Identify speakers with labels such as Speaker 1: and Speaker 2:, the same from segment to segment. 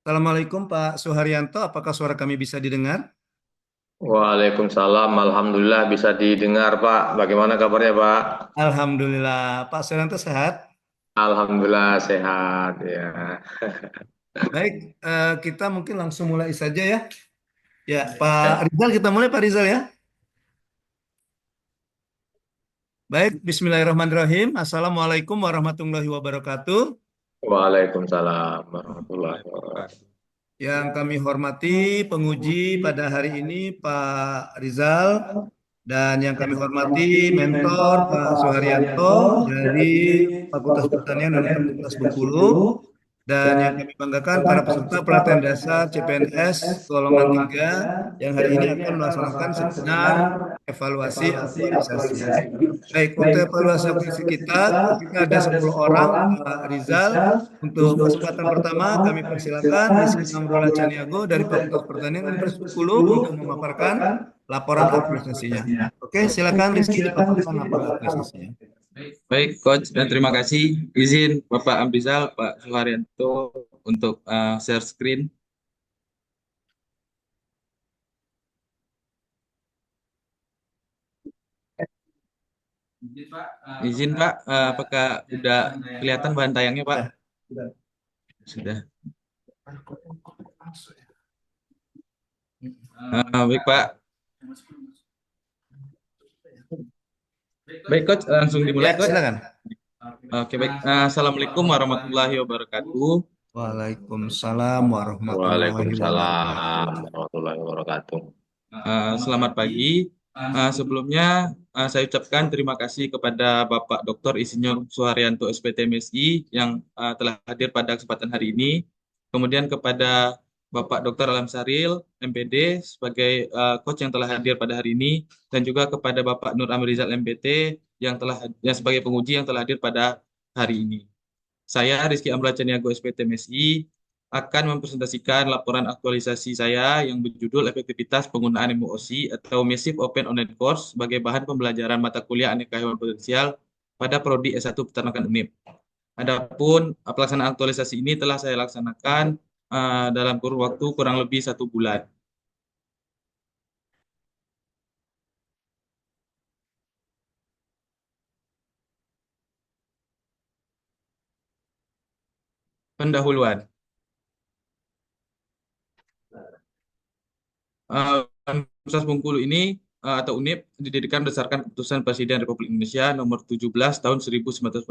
Speaker 1: Assalamualaikum Pak Suharyanto, apakah suara kami bisa didengar?
Speaker 2: Waalaikumsalam, Alhamdulillah bisa didengar Pak. Bagaimana kabarnya Pak?
Speaker 1: Alhamdulillah, Pak Suharyanto sehat.
Speaker 2: Alhamdulillah sehat ya.
Speaker 1: Baik, kita mungkin langsung mulai saja ya. Ya, Pak
Speaker 2: Ya.
Speaker 1: Rizal, kita mulai Pak Rizal ya. Baik, Bismillahirrahmanirrahim. Assalamualaikum warahmatullahi wabarakatuh.
Speaker 2: Waalaikumsalam warahmatullahi wabarakatuh.
Speaker 1: Yang kami hormati penguji pada hari ini Pak Rizal dan yang kami hormati mentor Pak Suharyanto dari Fakultas Pertanian Universitas Bengkulu. Dan yang kami banggakan para peserta pelatihan dasar CPNS golongan 3 yang hari ini akan melaksanakan seminar evaluasi aktualisasi. Baik, untuk evaluasi aktualisasi kita ada 10 orang, Pak Rizal. Untuk kesempatan pertama kami persilakan Rizky Amrullah Caniago dari Fakultas Pertanian Universitas Bengkulu untuk memaparkan laporan aktualisasinya. Oke, silakan Rizky dipaparkan laporan aktualisasinya.
Speaker 3: Baik, Coach, dan terima kasih. Izin Bapak Ambrizal, Pak Suharyanto untuk share screen. Izin Pak, apakah udah kelihatan bahan tayangnya Pak?
Speaker 1: Sudah.
Speaker 3: Sudah. Baik Pak. Baik Coach, langsung dimulai
Speaker 1: Ya,
Speaker 3: Coach.
Speaker 1: silakan.
Speaker 3: Oke baik. Assalamualaikum warahmatullahi wabarakatuh.
Speaker 1: Waalaikumsalam warahmatullahi
Speaker 2: Waalaikumsalam
Speaker 1: wabarakatuh.
Speaker 2: warahmatullahi wabarakatuh.
Speaker 3: Selamat pagi. Sebelumnya saya ucapkan terima kasih kepada Bapak Dr. Insinyur Suharyanto SPT MSI yang telah hadir pada kesempatan hari ini. Kemudian kepada Bapak Dr. Alam Saril MPD sebagai coach yang telah hadir pada hari ini dan juga kepada Bapak Nur Amirizal MPT yang sebagai penguji yang telah hadir pada hari ini. Saya Rizky Amrullah Caniago SPT MSI akan mempresentasikan laporan aktualisasi saya yang berjudul Efektivitas Penggunaan MOOC atau Massive Open Online Course sebagai bahan pembelajaran mata kuliah aneka hewan potensial pada Prodi S1 Peternakan UNIP. Adapun pelaksanaan aktualisasi ini telah saya laksanakan dalam kurun waktu kurang lebih 1 bulan. Pendahuluan. Universitas Bengkulu ini atau UNIP didirikan berdasarkan keputusan Presiden Republik Indonesia nomor 17 tahun 1992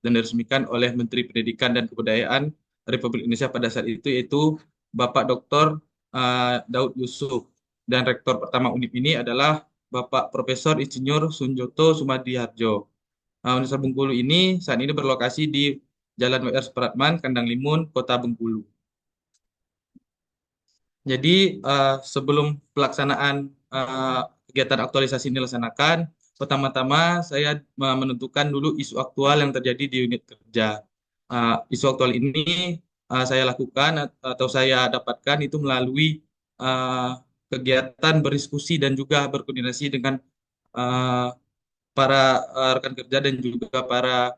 Speaker 3: dan diresmikan oleh Menteri Pendidikan dan Kebudayaan Republik Indonesia pada saat itu yaitu Bapak Dr. Daud Yusuf dan rektor pertama UNIP ini adalah Bapak Profesor Insinyur Sunjoto Sumadiharjo. Universitas Bengkulu ini saat ini berlokasi di Jalan W.R. Supratman, Kandang Limun, Kota Bengkulu. Jadi sebelum pelaksanaan kegiatan aktualisasi ini dilaksanakan, pertama-tama saya menentukan dulu isu aktual yang terjadi di unit kerja. Isu aktual ini saya lakukan atau saya dapatkan itu melalui kegiatan berdiskusi dan juga berkoordinasi dengan uh, para rekan kerja dan juga para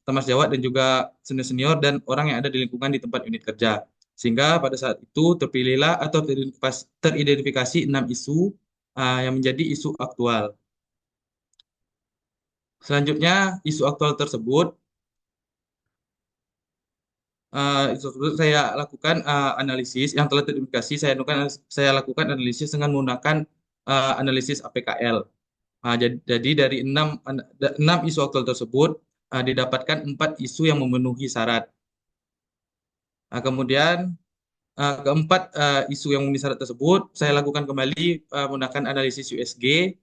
Speaker 3: teman sejawat dan juga senior-senior dan orang yang ada di lingkungan di tempat unit kerja. Sehingga pada saat itu terpilihlah atau teridentifikasi 6 isu yang menjadi isu aktual. Selanjutnya, isu aktual tersebut saya lakukan analisis yang telah teridentifikasi. Saya lakukan analisis dengan menggunakan analisis APKL. Jadi dari enam isu aktual tersebut didapatkan 4 isu yang memenuhi syarat. Kemudian keempat isu yang memenuhi syarat tersebut saya lakukan kembali menggunakan analisis USG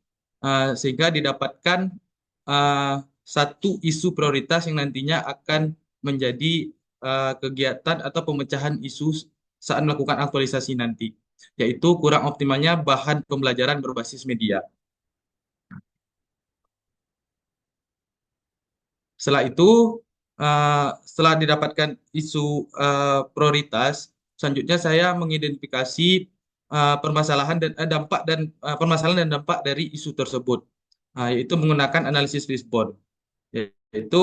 Speaker 3: sehingga didapatkan uh, satu isu prioritas yang nantinya akan menjadi kegiatan atau pemecahan isu saat melakukan aktualisasi nanti, yaitu kurang optimalnya bahan pembelajaran berbasis media. Setelah itu, setelah didapatkan isu prioritas, selanjutnya saya mengidentifikasi permasalahan dan dampak dan permasalahan dan dampak dari isu tersebut, yaitu menggunakan analisis respon, yaitu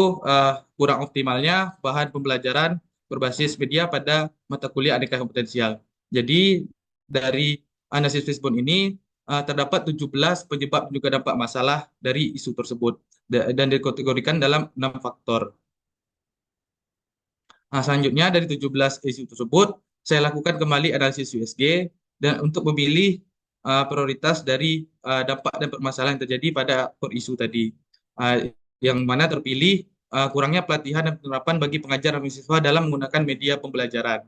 Speaker 3: kurang optimalnya bahan pembelajaran berbasis media pada mata kuliah aneka kompetensial. Jadi dari analisis Fishbone ini terdapat 17 penyebab dan juga dampak masalah dari isu tersebut dan dikategorikan dalam 6 faktor. Nah, selanjutnya dari 17 isu tersebut, saya lakukan kembali analisis USG dan untuk memilih prioritas dari dampak dan permasalahan yang terjadi pada per isu tadi. Uh, yang mana terpilih kurangnya pelatihan dan penerapan bagi pengajar dan mahasiswa dalam menggunakan media pembelajaran.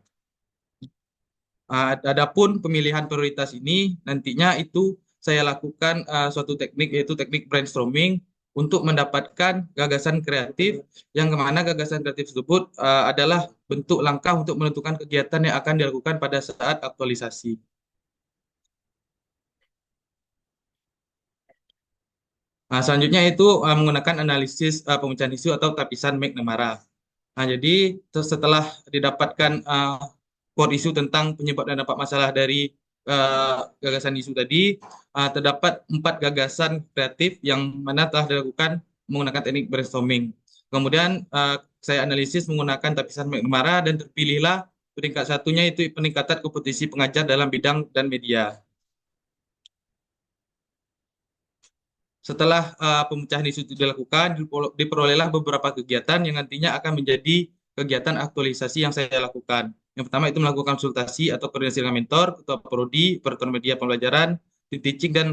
Speaker 3: Adapun pemilihan prioritas ini nantinya itu saya lakukan suatu teknik yaitu teknik brainstorming untuk mendapatkan gagasan kreatif yang kemana gagasan kreatif tersebut adalah bentuk langkah untuk menentukan kegiatan yang akan dilakukan pada saat aktualisasi. Nah, selanjutnya itu menggunakan analisis pemecahan isu atau tapisan McNamara. Nah, jadi setelah didapatkan core isu tentang penyebab dan dampak masalah dari gagasan isu tadi, terdapat 4 gagasan kreatif yang mana telah dilakukan menggunakan teknik brainstorming. Kemudian saya analisis menggunakan tapisan McNamara dan terpilihlah peringkat satunya itu peningkatan kompetisi pengajar dalam bidang dan media. Setelah pemecahan isu itu dilakukan, diperolehlah beberapa kegiatan yang nantinya akan menjadi kegiatan aktualisasi yang saya lakukan. Yang pertama itu melakukan konsultasi atau koordinasi dengan mentor, ketua prodi, peraturan media pembelajaran, tim teaching dan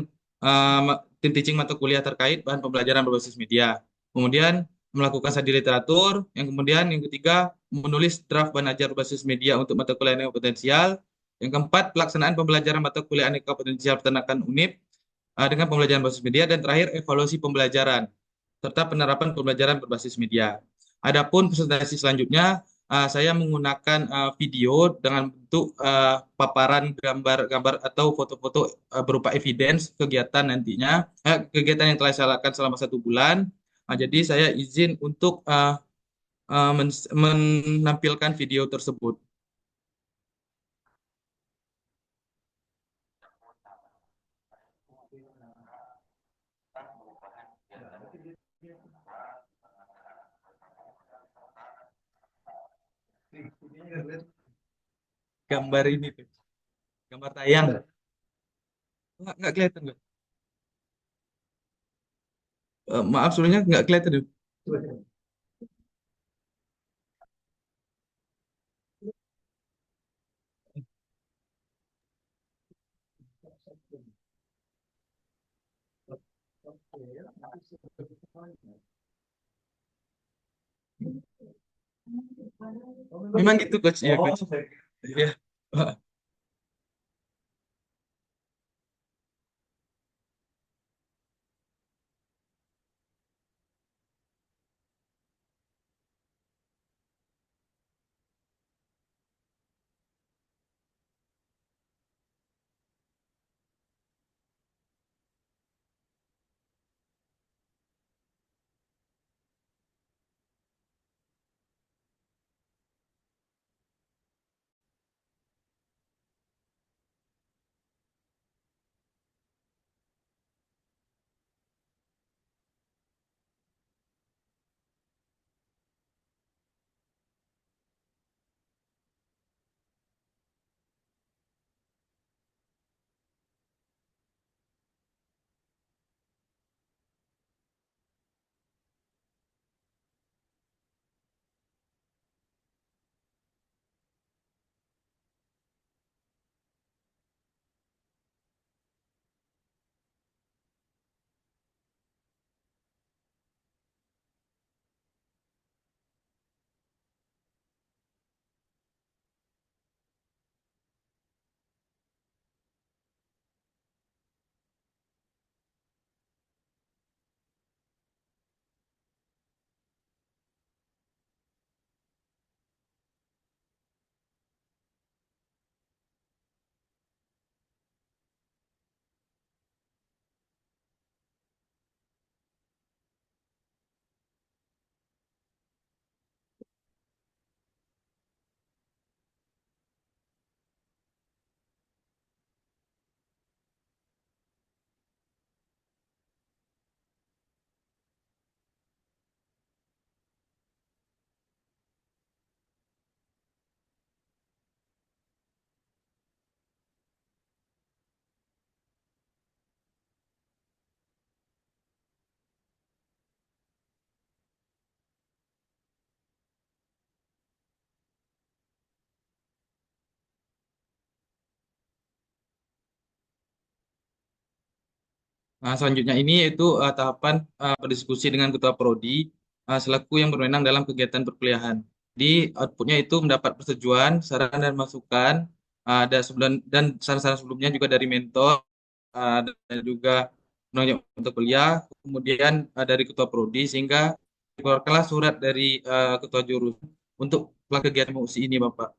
Speaker 3: tim teaching mata kuliah terkait bahan pembelajaran berbasis media. Kemudian melakukan studi literatur, yang kemudian yang ketiga menulis draft bahan ajar berbasis media untuk mata kuliah aneka potensial. Yang keempat, pelaksanaan pembelajaran mata kuliah aneka potensial peternakan UNIP dengan pembelajaran berbasis media dan terakhir evaluasi pembelajaran serta penerapan pembelajaran berbasis media. Adapun presentasi selanjutnya saya menggunakan video dengan bentuk paparan gambar-gambar atau foto-foto berupa evidence kegiatan nantinya kegiatan yang telah saya lakukan selama 1 bulan. Jadi saya izin untuk menampilkan video tersebut. Gambar ini tuh, gambar tayang. Nggak kelihatan, Bang. Maaf sebenarnya nggak kelihatan. Memang gitu coach ya coach. Ya. Nah, selanjutnya ini yaitu tahapan berdiskusi dengan Ketua Prodi selaku yang berwenang dalam kegiatan perkuliahan. Di outputnya itu mendapat persetujuan, saran dan masukan dan saran-saran sebelumnya juga dari mentor dan juga penunjuk untuk kuliah, kemudian dari Ketua Prodi sehingga dikeluarkanlah surat dari Ketua Jurusan untuk pelaksanaan kegiatan MUSI ini, Bapak.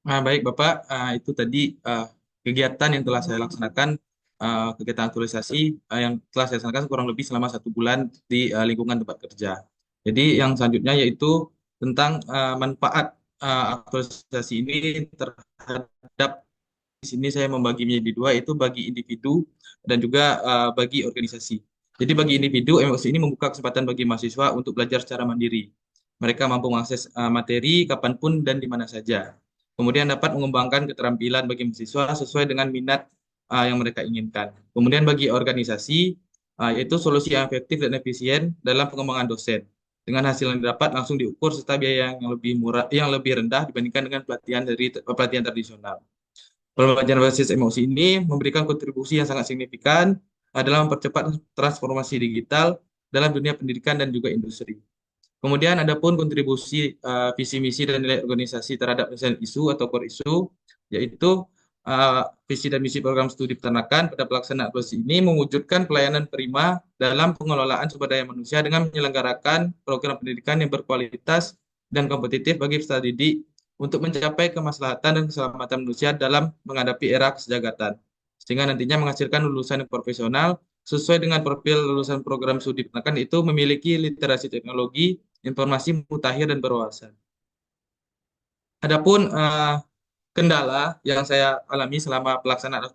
Speaker 3: Baik Bapak, itu tadi kegiatan yang telah saya laksanakan, kegiatan aktualisasi yang telah saya laksanakan kurang lebih selama 1 bulan di lingkungan tempat kerja. Jadi yang selanjutnya yaitu tentang manfaat aktualisasi ini terhadap, di sini saya membagi menjadi dua, yaitu bagi individu dan juga bagi organisasi. Jadi bagi individu, MOC ini membuka kesempatan bagi mahasiswa untuk belajar secara mandiri. Mereka mampu mengakses materi kapanpun dan di mana saja. Kemudian dapat mengembangkan keterampilan bagi mahasiswa sesuai dengan minat yang mereka inginkan. Kemudian bagi organisasi, yaitu solusi yang efektif dan efisien dalam pengembangan dosen. Dengan hasil yang didapat langsung diukur serta biaya yang lebih murah, yang lebih rendah dibandingkan dengan pelatihan tradisional. Pembelajaran berbasis emosi ini memberikan kontribusi yang sangat signifikan dalam mempercepat transformasi digital dalam dunia pendidikan dan juga industri. Kemudian adapun kontribusi visi misi dan nilai organisasi terhadap penyelesaian isu atau core isu, yaitu visi dan misi program studi peternakan pada pelaksanaan aktualisasi ini mewujudkan pelayanan prima dalam pengelolaan sumber daya manusia dengan menyelenggarakan program pendidikan yang berkualitas dan kompetitif bagi peserta didik untuk mencapai kemaslahatan dan keselamatan manusia dalam menghadapi era kesejahtera, sehingga nantinya menghasilkan lulusan yang profesional sesuai dengan profil lulusan program studi peternakan itu memiliki literasi teknologi, informasi mutakhir dan berwawasan. Adapun kendala yang saya alami selama pelaksanaan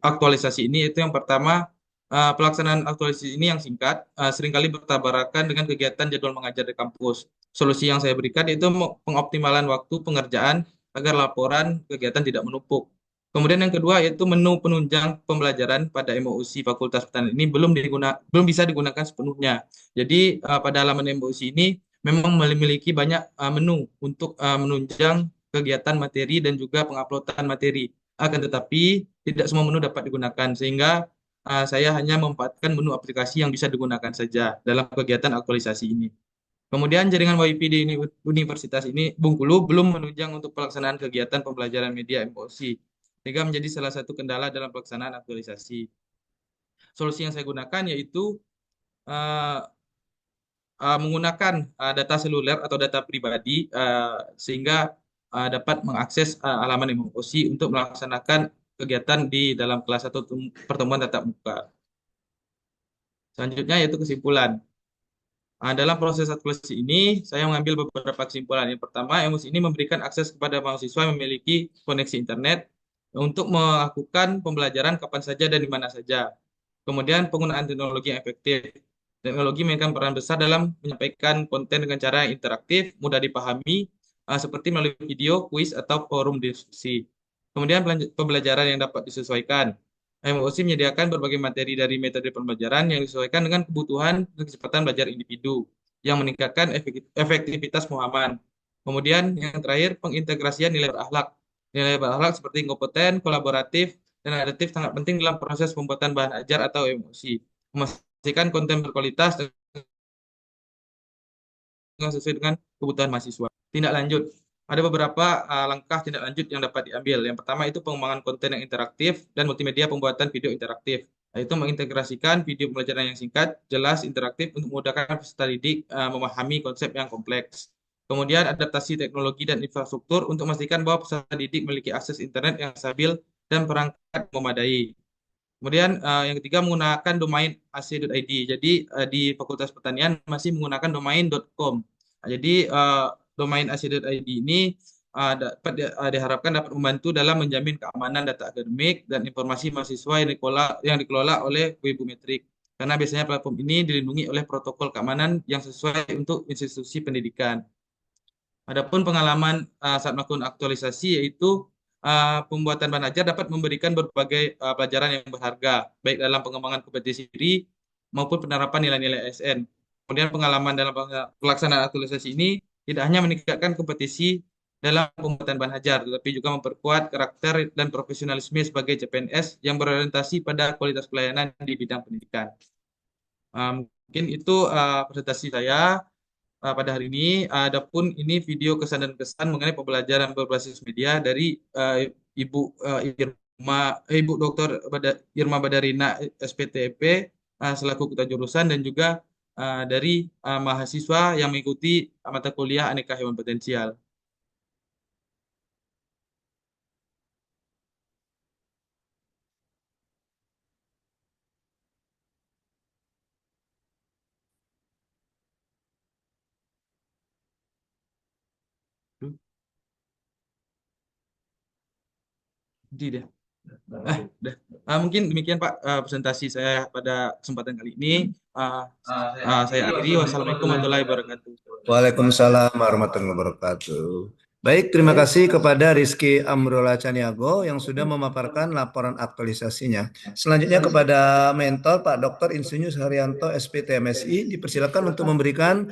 Speaker 3: aktualisasi ini itu yang pertama, pelaksanaan aktualisasi ini yang singkat seringkali bertabrakan dengan kegiatan jadwal mengajar di kampus. Solusi yang saya berikan itu pengoptimalan waktu pengerjaan agar laporan kegiatan tidak menumpuk. Kemudian yang kedua yaitu menu penunjang pembelajaran pada MOUC Fakultas Pertanian ini belum bisa digunakan sepenuhnya. Jadi pada halaman MOUC ini memang memiliki banyak menu untuk menunjang kegiatan materi dan juga penguploadan materi. Akan tetapi tidak semua menu dapat digunakan sehingga saya hanya memanfaatkan menu aplikasi yang bisa digunakan saja dalam kegiatan aktualisasi ini. Kemudian jaringan WiFi di universitas ini Bengkulu belum menunjang untuk pelaksanaan kegiatan pembelajaran media MOC, sehingga menjadi salah satu kendala dalam pelaksanaan aktualisasi. Solusi yang saya gunakan yaitu uh, menggunakan data seluler atau data pribadi sehingga dapat mengakses halaman MOC untuk melaksanakan kegiatan di dalam kelas atau pertemuan tatap muka. Selanjutnya yaitu kesimpulan. Dalam proses aktualisasi ini, saya mengambil beberapa kesimpulan. Yang pertama, MOC ini memberikan akses kepada mahasiswa yang memiliki koneksi internet untuk melakukan pembelajaran kapan saja dan di mana saja. Kemudian penggunaan teknologi yang efektif. Teknologi mainkan peran besar dalam menyampaikan konten dengan cara yang interaktif, mudah dipahami, seperti melalui video, kuis, atau forum diskusi. Kemudian pembelajaran yang dapat disesuaikan. MOC menyediakan berbagai materi dari metode pembelajaran yang disesuaikan dengan kebutuhan dan kecepatan belajar individu, yang meningkatkan efektivitas pemahaman. Kemudian yang terakhir, pengintegrasian nilai berakhlak. Nilai berakhlak seperti kompeten, kolaboratif, dan adaptif sangat penting dalam proses pembuatan bahan ajar atau MOC. Memastikan konten berkualitas dan sesuai dengan kebutuhan mahasiswa. Tindak lanjut. Ada beberapa langkah tindak lanjut yang dapat diambil. Yang pertama itu pengembangan konten yang interaktif dan multimedia pembuatan video interaktif. Yaitu mengintegrasikan video pembelajaran yang singkat, jelas, interaktif untuk memudahkan peserta didik memahami konsep yang kompleks. Kemudian adaptasi teknologi dan infrastruktur untuk memastikan bahwa peserta didik memiliki akses internet yang stabil dan perangkat memadai. Kemudian yang ketiga menggunakan domain ac.id. Jadi di Fakultas Pertanian masih menggunakan domain.com. Jadi domain ac.id ini diharapkan dapat membantu dalam menjamin keamanan data akademik dan informasi mahasiswa yang dikelola oleh Wibu Metrik. Karena biasanya platform ini dilindungi oleh protokol keamanan yang sesuai untuk institusi pendidikan. Adapun pengalaman saat melakukan aktualisasi yaitu pembuatan bahan ajar dapat memberikan berbagai pelajaran yang berharga, baik dalam pengembangan kompetisi diri maupun penerapan nilai-nilai ASN. Kemudian pengalaman dalam pelaksanaan aktualisasi ini tidak hanya meningkatkan kompetisi dalam pembuatan bahan ajar, tetapi juga memperkuat karakter dan profesionalisme sebagai CPNS yang berorientasi pada kualitas pelayanan di bidang pendidikan. Mungkin itu presentasi saya pada hari ini. Adapun ini video kesan dan kesan mengenai pembelajaran berbasis media dari Ibu Ibu Dr. Irma Badarina SPTP selaku ketua jurusan dan juga dari mahasiswa yang mengikuti mata kuliah aneka hewan potensial. Tidak. Udah. Mungkin demikian Pak presentasi saya pada kesempatan kali ini. Saya akhiri. Wassalamualaikum warahmatullahi wabarakatuh.
Speaker 1: Waalaikumsalam warahmatullahi wabarakatuh. Baik, terima kasih kepada Rizky Amrullah Caniago yang sudah memaparkan laporan aktualisasinya. Selanjutnya kepada mentor Pak Dr. Insinyur Haryanto SPTMSI dipersilakan untuk memberikan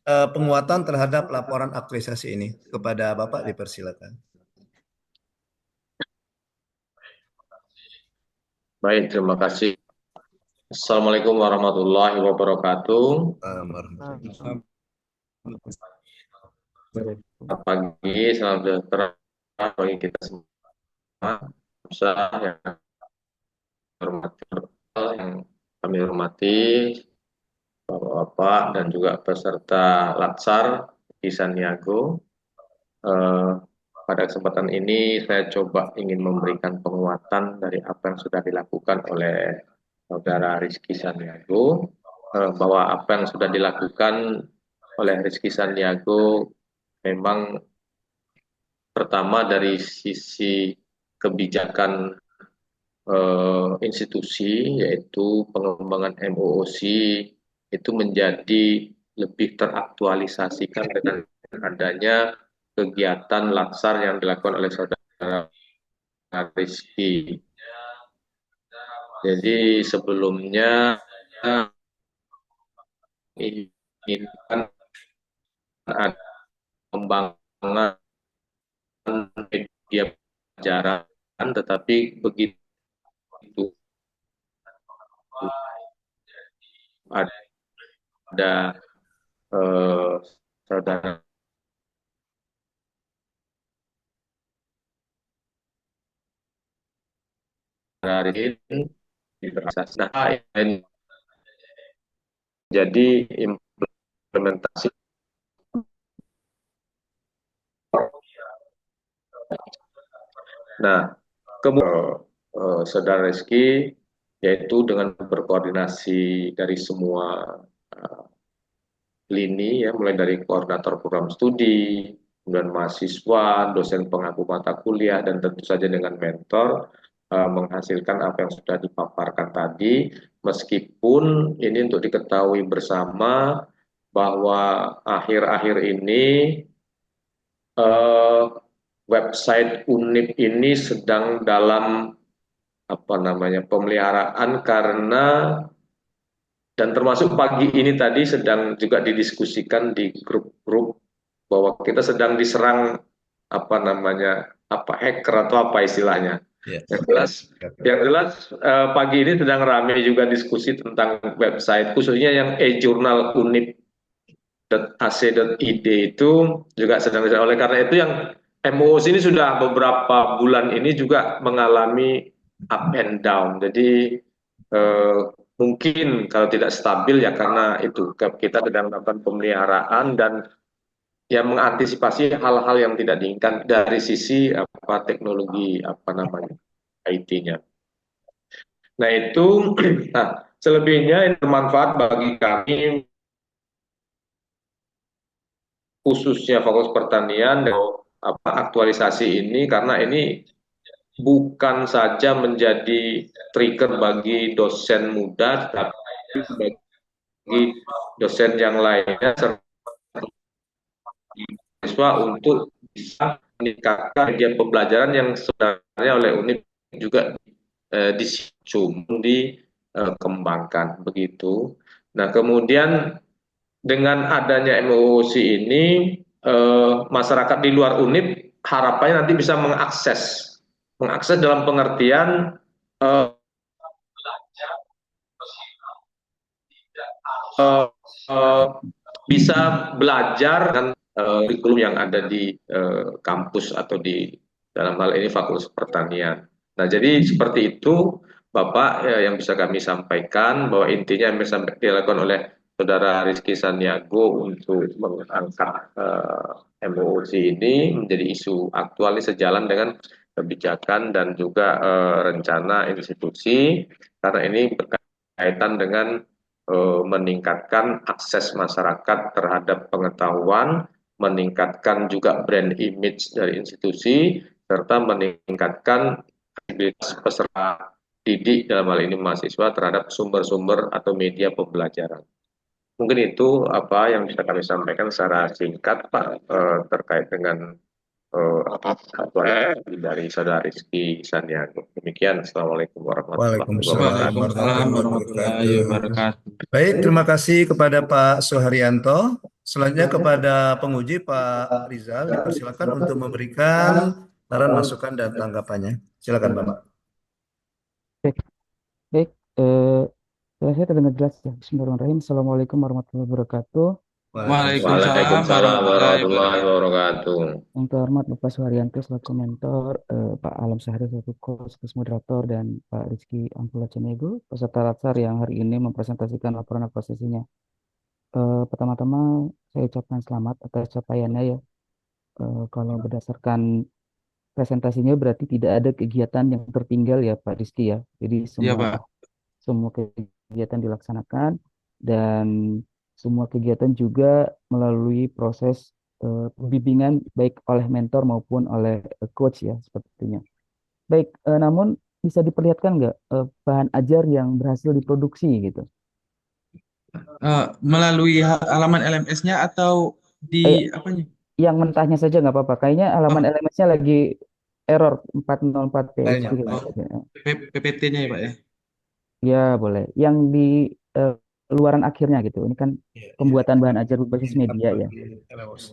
Speaker 1: penguatan terhadap laporan aktualisasi ini. Kepada Bapak dipersilakan.
Speaker 2: Baik, terima kasih. Assalamualaikum warahmatullahi wabarakatuh. Selamat pagi, salam sejahtera bagi kita semua. Yang hormati, yang kami hormati, Bapak-Bapak dan juga peserta Latsar Isan Niago. Pada kesempatan ini saya coba ingin memberikan penguatan dari apa yang sudah dilakukan oleh Saudara Rizky Sandiago, bahwa apa yang sudah dilakukan oleh Rizky Sandiago memang pertama dari sisi kebijakan institusi, yaitu pengembangan MOOC itu menjadi lebih teraktualisasikan dengan adanya kegiatan latsar yang dilakukan oleh Saudara Rizky. Jadi sebelumnya inginkan ada pengembangan media pelajaran, tetapi begitu ada saudara Rizky nah, jadi implementasi. Nah, kemudian Saudara Rizky yaitu dengan berkoordinasi dari semua lini, ya, mulai dari koordinator program studi, kemudian mahasiswa, dosen pengaku mata kuliah, dan tentu saja dengan mentor, menghasilkan apa yang sudah dipaparkan tadi, meskipun ini untuk diketahui bersama bahwa akhir-akhir ini website UNIP ini sedang dalam pemeliharaan, karena dan termasuk pagi ini tadi sedang juga didiskusikan di grup-grup bahwa kita sedang diserang hacker atau apa istilahnya. Yang jelas pagi ini sedang ramai juga diskusi tentang website, khususnya yang e-jurnal unip.ac.id itu juga sedang diserang. Oleh karena itu yang MOOC ini sudah beberapa bulan ini juga mengalami up and down. Jadi mungkin kalau tidak stabil ya karena itu kita sedang melakukan pemeliharaan dan yang mengantisipasi hal-hal yang tidak diinginkan dari sisi teknologi IT-nya. Nah itu, selebihnya ini bermanfaat bagi kami khususnya Fakultas Pertanian dan aktualisasi ini, karena ini bukan saja menjadi trigger bagi dosen muda, tapi bagi dosen yang lainnya serta siswa untuk bisa meningkatkan media pembelajaran yang sebenarnya oleh UNIP juga dikembangkan begitu. Nah kemudian dengan adanya MOOC ini, masyarakat di luar UNIP harapannya nanti bisa mengakses dalam pengertian bisa belajar dengan kurikulum yang ada di kampus atau di dalam hal ini Fakultas Pertanian. Nah, jadi seperti itu Bapak yang bisa kami sampaikan, bahwa intinya yang bisa dilakukan oleh Saudara Rizky Sandiago untuk mengangkat MOOC ini menjadi isu aktual sejalan dengan kebijakan dan juga rencana institusi, karena ini berkaitan dengan meningkatkan akses masyarakat terhadap pengetahuan, meningkatkan juga brand image dari institusi, serta meningkatkan aktivitas peserta didik dalam hal ini mahasiswa terhadap sumber-sumber atau media pembelajaran. Mungkin itu apa yang bisa kami sampaikan secara singkat, Pak, terkait dengan apa dari Saudara Rizky Saniago. Demikian, Assalamualaikum warahmatullahi
Speaker 1: Waalaikumsalam
Speaker 2: wabarakatuh.
Speaker 3: Waalaikumsalam
Speaker 1: warahmatullahi
Speaker 3: warahmatullahi
Speaker 1: wabarakatuh.
Speaker 3: wabarakatuh.
Speaker 1: Baik, terima kasih kepada Pak Suharyanto. Selanjutnya kepada penguji Pak Rizal, dipersilakan untuk memberikan saran, masukan, dan tanggapannya. Silakan, Bapak.
Speaker 4: Baik, baik. Suara saya terdengar jelas ya. Bismillahirrahmanirrahim. Assalamualaikum warahmatullahi wabarakatuh.
Speaker 1: Waalaikumsalam.
Speaker 3: Waalaikumsalam
Speaker 2: Waalaikumsalam
Speaker 3: warahmatullahi
Speaker 2: warahmatullahi
Speaker 3: wabarakatuh.
Speaker 2: wabarakatuh.
Speaker 4: Yang terhormat Bapak Suharyanto selaku mentor, Pak Alam Sahri selaku co-host moderator, dan Pak Rizky Ampula Cenego, peserta latsar yang hari ini mempresentasikan laporan apresiasinya. Pertama-tama saya ucapkan selamat atas capaiannya ya. Kalau berdasarkan presentasinya berarti tidak ada kegiatan yang tertinggal ya Pak Rizky ya. Jadi
Speaker 3: Iya,
Speaker 4: semua
Speaker 3: Pak.
Speaker 4: semua kegiatan dilaksanakan, dan semua kegiatan juga melalui proses bimbingan baik oleh mentor maupun oleh coach ya sepertinya. Baik, namun bisa diperlihatkan nggak bahan ajar yang berhasil diproduksi gitu?
Speaker 3: Melalui halaman LMS-nya atau di
Speaker 4: Eh,
Speaker 3: apanya?
Speaker 4: yang mentahnya saja nggak apa-apa. Kayaknya halaman
Speaker 3: Oh,
Speaker 4: LMS-nya lagi error 404
Speaker 1: Lainnya,
Speaker 4: PHP
Speaker 3: oh,
Speaker 1: Pak.
Speaker 4: kayaknya.
Speaker 3: PPT-nya ya, Pak ya.
Speaker 4: Ya, boleh. Yang di eh, luaran akhirnya gitu. Ini kan
Speaker 1: Iya, iya.
Speaker 4: pembuatan bahan ajar berbasis
Speaker 1: Yang
Speaker 4: media
Speaker 1: upload
Speaker 4: ya.
Speaker 1: di LLC.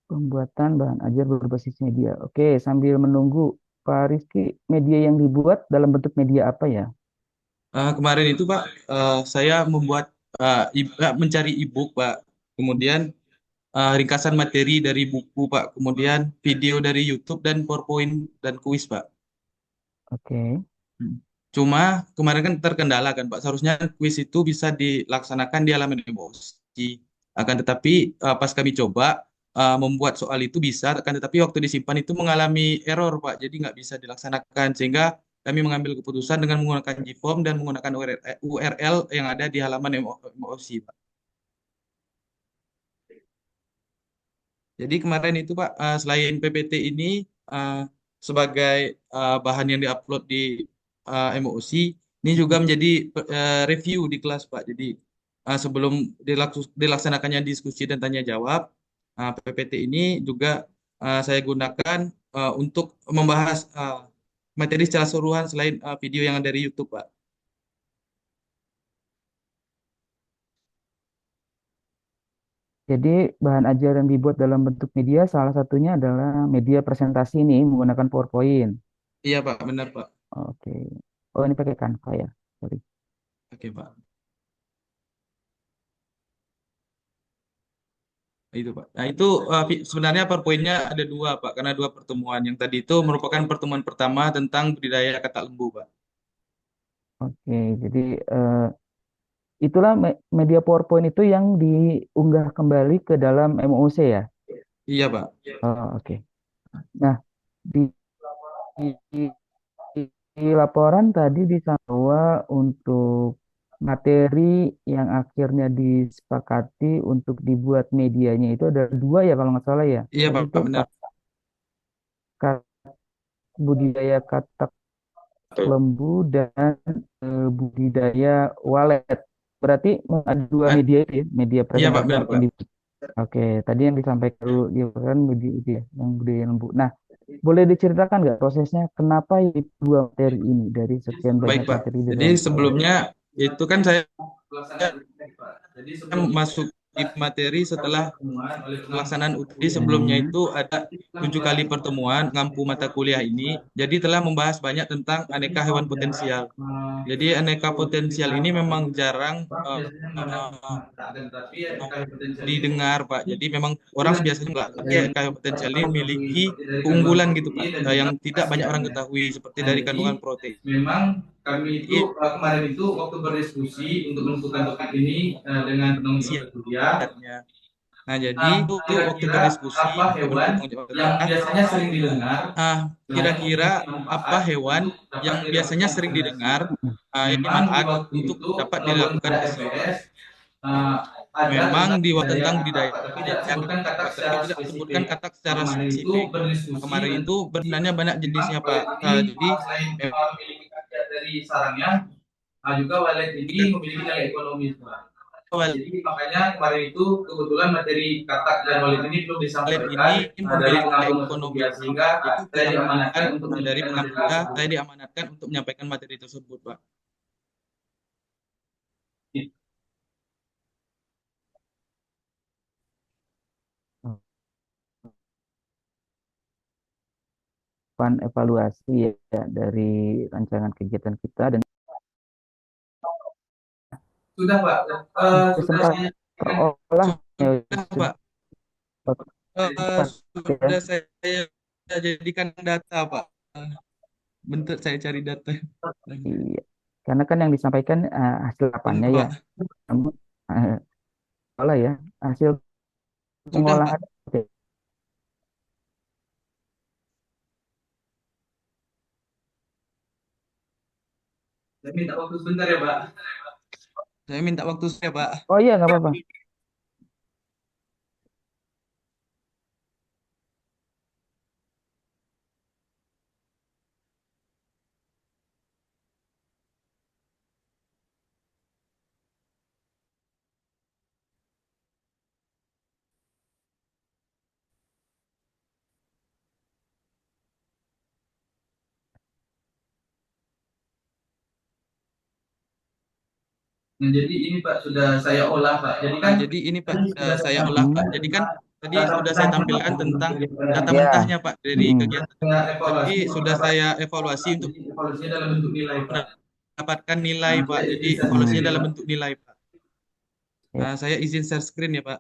Speaker 4: Pembuatan bahan ajar berbasis media. Oke, sambil menunggu Pak Rizky, media yang dibuat dalam bentuk media apa ya?
Speaker 3: Kemarin itu Pak, saya membuat mencari e-book Pak. Kemudian ringkasan materi dari buku Pak. Kemudian video dari YouTube dan PowerPoint dan kuis Pak.
Speaker 4: Oke.
Speaker 3: Hmm. Cuma kemarin kan terkendala kan Pak. Seharusnya kuis itu bisa dilaksanakan di halaman emosi. Akan tetapi pas kami coba membuat soal itu bisa, akan tetapi waktu disimpan itu mengalami error Pak. Jadi nggak bisa dilaksanakan sehingga kami mengambil keputusan dengan menggunakan GForm dan menggunakan URL yang ada di halaman emosi Pak. Jadi kemarin itu Pak, selain PPT ini eh, sebagai bahan yang diupload di MOC, ini juga menjadi review di kelas Pak. Jadi sebelum dilaksanakannya diskusi dan tanya jawab, PPT ini juga saya gunakan untuk membahas materi secara keseluruhan selain video yang ada dari YouTube Pak.
Speaker 4: Jadi bahan ajar yang dibuat dalam bentuk media salah satunya adalah media presentasi ini menggunakan PowerPoint.
Speaker 3: Iya Pak, benar Pak.
Speaker 4: Oke. Oh, ini pakai Canva ya. Sorry.
Speaker 3: Oke Pak. Itu Pak. Nah itu sebenarnya PowerPoint-nya ada dua Pak, karena dua pertemuan. Yang tadi itu merupakan pertemuan pertama tentang budidaya kata lembu Pak.
Speaker 4: Oke, jadi itulah media PowerPoint itu yang diunggah kembali ke dalam MOC ya.
Speaker 3: Iya Pak.
Speaker 4: Oh, oke. Nah, di, di- di laporan tadi bahwa untuk materi yang akhirnya disepakati untuk dibuat medianya itu ada dua ya kalau nggak salah ya.
Speaker 3: Iya
Speaker 4: Tadi
Speaker 3: Pak,
Speaker 4: itu
Speaker 3: benar.
Speaker 4: budidaya katak
Speaker 3: Betul.
Speaker 4: lembu dan budidaya walet. Berarti ada dua
Speaker 3: Eh,
Speaker 4: media itu ya, media
Speaker 3: iya Pak,
Speaker 4: presentasi
Speaker 3: benar
Speaker 4: yang
Speaker 3: Pak.
Speaker 4: Oke, tadi yang disampaikan dulu dia kan media itu ya, yang budidaya lembu. Nah, boleh diceritakan nggak prosesnya kenapa dua materi ini dari sekian
Speaker 3: Baik
Speaker 4: banyak
Speaker 3: Pak.
Speaker 4: materi di
Speaker 3: Jadi
Speaker 4: dalam
Speaker 3: sebelumnya itu kan saya masuk di materi setelah pelaksanaan UTI. Sebelumnya
Speaker 4: Hmm.
Speaker 3: itu ada 7 kali pertemuan ngampu mata kuliah ini. Jadi telah membahas banyak tentang aneka hewan potensial. Jadi aneka potensial ini memang jarang didengar, Pak. Jadi memang orang biasanya nggak, tapi aneka potensial ini memiliki keunggulan gitu, Pak, yang tidak banyak orang ketahui, seperti dari kandungan protein.
Speaker 5: Memang kami itu
Speaker 3: Jadi
Speaker 5: kemarin itu waktu berdiskusi untuk menentukan topik ini dengan penanggung jawab kuliah,
Speaker 3: khasiatnya. Nah, jadi itu waktu
Speaker 5: kira-kira
Speaker 3: berdiskusi
Speaker 5: apa
Speaker 3: ke bentuk
Speaker 5: hewan
Speaker 3: tanggung jawab
Speaker 5: yang
Speaker 3: kita,
Speaker 5: biasanya sering didengar selain
Speaker 3: kira-kira
Speaker 5: untuk
Speaker 3: apa
Speaker 5: manfaat
Speaker 3: hewan
Speaker 5: untuk dapat
Speaker 3: yang biasanya
Speaker 5: dilakukan
Speaker 3: sering
Speaker 5: vaksinasi.
Speaker 3: didengar yang
Speaker 5: Memang di
Speaker 3: manfaat
Speaker 5: waktu
Speaker 3: untuk
Speaker 5: itu
Speaker 3: dapat
Speaker 5: pelabuhan
Speaker 3: dilakukan
Speaker 5: Kuda
Speaker 3: vaksin, Pak.
Speaker 5: FPS ada
Speaker 3: Memang
Speaker 5: tentang
Speaker 3: di waktu
Speaker 5: budidaya
Speaker 3: tentang
Speaker 5: kakap,
Speaker 3: budidaya
Speaker 5: tapi
Speaker 3: tidak
Speaker 5: tidak
Speaker 3: ada,
Speaker 5: sebutkan kakap
Speaker 3: Pak, tapi
Speaker 5: secara
Speaker 3: tidak sebutkan
Speaker 5: spesifik.
Speaker 3: kata
Speaker 5: Nah,
Speaker 3: secara
Speaker 5: kemarin itu
Speaker 3: spesifik.
Speaker 5: berdiskusi
Speaker 3: Kemarin itu sebenarnya banyak
Speaker 5: memang
Speaker 3: jenisnya, Pak.
Speaker 5: walet ini
Speaker 3: Jadi
Speaker 5: selain memiliki khasiat dari sarangnya, juga walet ini memiliki nilai ekonomi. Jadi makanya kemarin itu kebetulan materi kakak dan walet ini belum
Speaker 3: walet
Speaker 5: disampaikan
Speaker 3: ini
Speaker 5: dari
Speaker 3: memiliki nilai
Speaker 5: pengatur
Speaker 3: ekonomi,
Speaker 5: media, sehingga
Speaker 3: itu
Speaker 5: saya diamanatkan
Speaker 3: kemudian
Speaker 5: untuk
Speaker 3: dari
Speaker 5: menyampaikan materi
Speaker 3: pengampu
Speaker 5: tersebut.
Speaker 3: saya diamanatkan untuk menyampaikan materi tersebut, Pak.
Speaker 4: Evaluasi ya dari rancangan kegiatan kita dan
Speaker 5: Sudah Pak, sudah
Speaker 4: sempat
Speaker 5: saya
Speaker 4: terolah ya,
Speaker 3: Sudah, Pak.
Speaker 4: sempat ya.
Speaker 3: Sudah saya jadikan data, Pak. Bentar saya cari data.
Speaker 4: Iya. Karena kan yang disampaikan hasil lapannya ya.
Speaker 3: Pak.
Speaker 4: Namun, olah ya hasil
Speaker 3: Sudah, Pak.
Speaker 4: pengolahan. Oke.
Speaker 5: saya minta waktu sebentar ya Pak.
Speaker 3: Saya minta waktu saya, Pak.
Speaker 4: Oh iya nggak apa-apa.
Speaker 5: Nah, jadi ini Pak sudah saya olah Pak. Jadi kan
Speaker 3: Jadi ini, Pak,
Speaker 5: sudah
Speaker 3: saya
Speaker 5: saya
Speaker 3: olah, Pak.
Speaker 4: Hmm.
Speaker 3: Jadi kan tadi
Speaker 5: data
Speaker 3: sudah saya
Speaker 5: mentahnya Pak,
Speaker 3: tampilkan tentang data
Speaker 4: Ya.
Speaker 3: mentahnya, Pak, dari kegiatan.
Speaker 5: Saya
Speaker 3: Tapi
Speaker 5: evaluasi
Speaker 3: sudah saya evaluasi untuk
Speaker 5: jadi evaluasinya dalam bentuk nilai Pak.
Speaker 3: mendapatkan nilai,
Speaker 5: Nah,
Speaker 3: Pak.
Speaker 5: saya
Speaker 3: Jadi
Speaker 5: izin
Speaker 3: evaluasinya
Speaker 5: share
Speaker 3: dalam
Speaker 5: screen,
Speaker 3: bentuk nilai, Pak.
Speaker 4: Ya.
Speaker 3: Saya izin share screen ya, Pak.